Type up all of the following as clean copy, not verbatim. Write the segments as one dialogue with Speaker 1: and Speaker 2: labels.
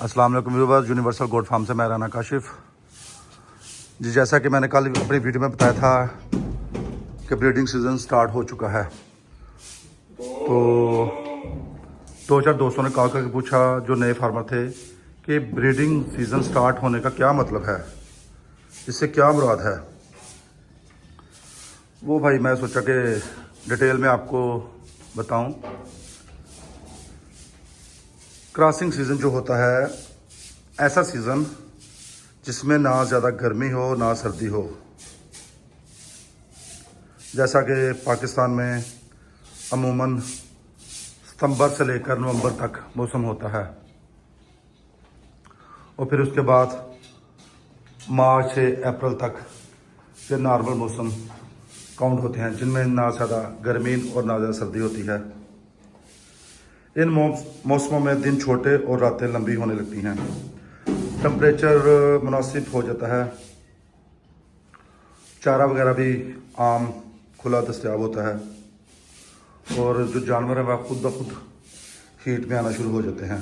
Speaker 1: السلام علیکم viewers, universal گوٹ form سے میں رانا کاشف جی۔ جیسا کہ میں نے کل اپنی ویڈیو میں بتایا تھا کہ بریڈنگ سیزن سٹارٹ ہو چکا ہے، تو دو چار دوستوں نے کال کر کے پوچھا جو نئے فارمر تھے کہ بریڈنگ سیزن سٹارٹ ہونے کا کیا مطلب ہے، اس سے کیا مراد ہے۔ وہ بھائی میں سوچا کہ ڈیٹیل میں آپ کو بتاؤں۔ کراسنگ سیزن جو ہوتا ہے ایسا سیزن جس میں نہ زیادہ گرمی ہو نہ سردی ہو، جیسا کہ پاکستان میں عموماً ستمبر سے لے کر نومبر تک موسم ہوتا ہے، اور پھر اس کے بعد مارچ سے اپریل تک پھر نارمل موسم کاؤنٹ ہوتے ہیں، جن میں نہ زیادہ گرمی اور نہ زیادہ سردی ہوتی ہے۔ ان موسموں میں دن چھوٹے اور راتیں لمبی ہونے لگتی ہیں، ٹمپریچر مناسب ہو جاتا ہے، چارہ وغیرہ بھی عام کھلا دستیاب ہوتا ہے، اور جو جانور ہیں وہ خود بخود ہیٹ میں آنا شروع ہو جاتے ہیں۔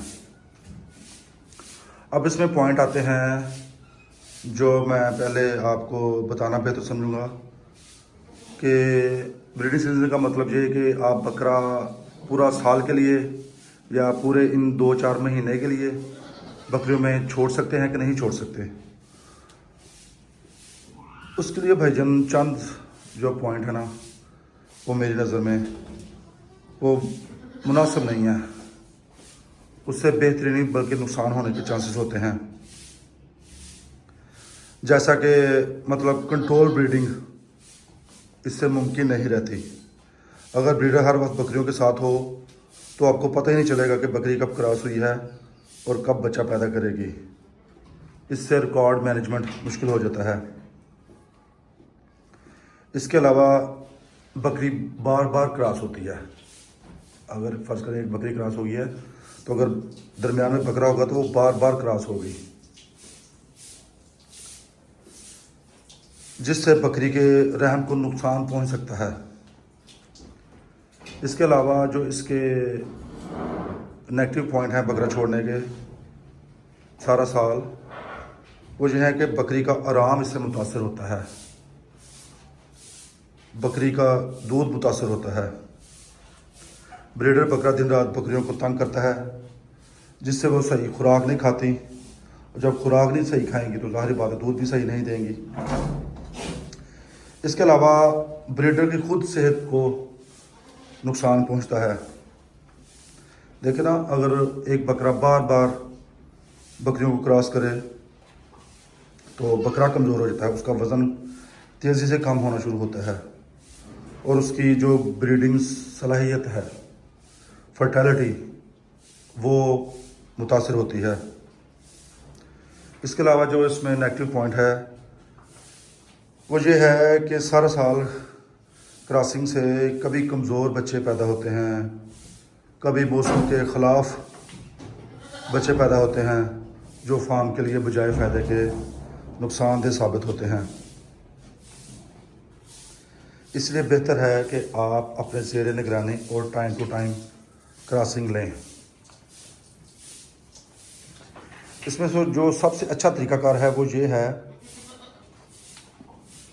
Speaker 1: اب اس میں پوائنٹ آتے ہیں جو میں پہلے آپ کو بتانا بہتر سمجھوں گا کہ بریڈنگ سیزن کا مطلب یہ ہے کہ آپ بکرا پورا سال کے لیے یا پورے ان 2-4 مہینے کے لیے بکریوں میں چھوڑ سکتے ہیں کہ نہیں چھوڑ سکتے۔ اس کے لیے بھائی جان چند جو پوائنٹ ہے نا، وہ میری نظر میں وہ مناسب نہیں ہے، اس سے بہتری نہیں بلکہ نقصان ہونے کے چانسز ہوتے ہیں۔ جیسا کہ مطلب کنٹرول بریڈنگ اس سے ممکن نہیں رہتی۔ اگر بریڈر ہر وقت بکریوں کے ساتھ ہو تو آپ کو پتہ ہی نہیں چلے گا کہ بکری کب کراس ہوئی ہے اور کب بچہ پیدا کرے گی۔ اس سے ریکارڈ مینجمنٹ مشکل ہو جاتا ہے۔ اس کے علاوہ بکری بار بار کراس ہوتی ہے۔ اگر فرض کریں ایک بکری کراس ہوئی ہے تو اگر درمیان میں بکرا ہوگا تو وہ بار بار کراس ہوگی، جس سے بکری کے رحم کو نقصان پہنچ سکتا ہے۔ اس کے علاوہ جو اس کے نیگیٹو پوائنٹ ہیں بکرا چھوڑنے کے سارا سال، وہ یہ ہے کہ بکری کا آرام اس سے متاثر ہوتا ہے، بکری کا دودھ متاثر ہوتا ہے۔ بریڈر بکرا دن رات بکریوں کو تنگ کرتا ہے، جس سے وہ صحیح خوراک نہیں کھاتی، اور جب خوراک نہیں صحیح کھائیں گی تو ظاہر بات ہے دودھ بھی صحیح نہیں دیں گی۔ اس کے علاوہ بریڈر کی خود صحت کو نقصان پہنچتا ہے۔ دیکھیں نا، اگر ایک بکرا بار بار بکریوں کو کراس کرے تو بکرا کمزور ہو جاتا ہے، اس کا وزن تیزی سے کم ہونا شروع ہوتا ہے، اور اس کی جو بریڈنگ صلاحیت ہے، فرٹیلٹی، وہ متاثر ہوتی ہے۔ اس کے علاوہ جو اس میں نیگیٹو پوائنٹ ہے وہ یہ ہے کہ سارا سال کراسنگ سے کبھی کمزور بچے پیدا ہوتے ہیں، کبھی موسم کے خلاف بچے پیدا ہوتے ہیں جو فارم کے لیے بجائے فائدے کے نقصان دہ ثابت ہوتے ہیں۔ اس لیے بہتر ہے کہ آپ اپنے زیر نگرانی اور ٹائم ٹو ٹائم کراسنگ لیں۔ اس میں سے جو سب سے اچھا طریقہ کار ہے وہ یہ ہے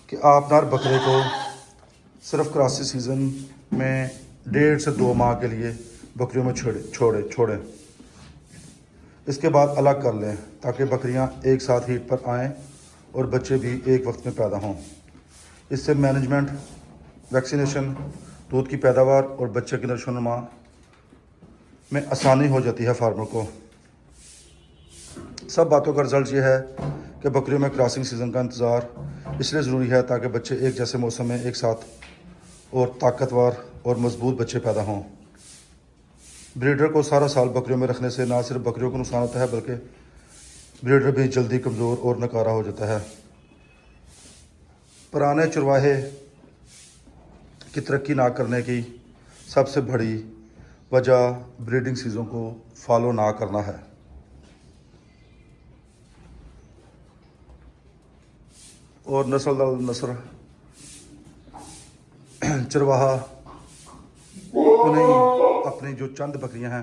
Speaker 1: کہ آپ نر بکرے کو صرف کراسنگ سیزن میں 1.5 سے 2 ماہ کے لیے بکریوں میں چھوڑیں، اس کے بعد الگ کر لیں تاکہ بکریاں ایک ساتھ ہیٹ پر آئیں اور بچے بھی ایک وقت میں پیدا ہوں۔ اس سے مینجمنٹ، ویکسینیشن، دودھ کی پیداوار اور بچے کی نشو و نما میں آسانی ہو جاتی ہے فارمر کو۔ سب باتوں کا رزلٹ یہ ہے کہ بکریوں میں کراسنگ سیزن کا انتظار اس لیے ضروری ہے تاکہ بچے ایک جیسے موسم میں ایک ساتھ اور طاقتور اور مضبوط بچے پیدا ہوں۔ بریڈر کو سارا سال بکریوں میں رکھنے سے نہ صرف بکریوں کو نقصان ہوتا ہے بلکہ بریڈر بھی جلدی کمزور اور ناکارہ ہو جاتا ہے۔ پرانے چرواہے کی ترقی نہ کرنے کی سب سے بڑی وجہ بریڈنگ سیزن کو فالو نہ کرنا ہے۔ اور نسل در نسل چرواہا انہیں اپنی جو چند بکریاں ہیں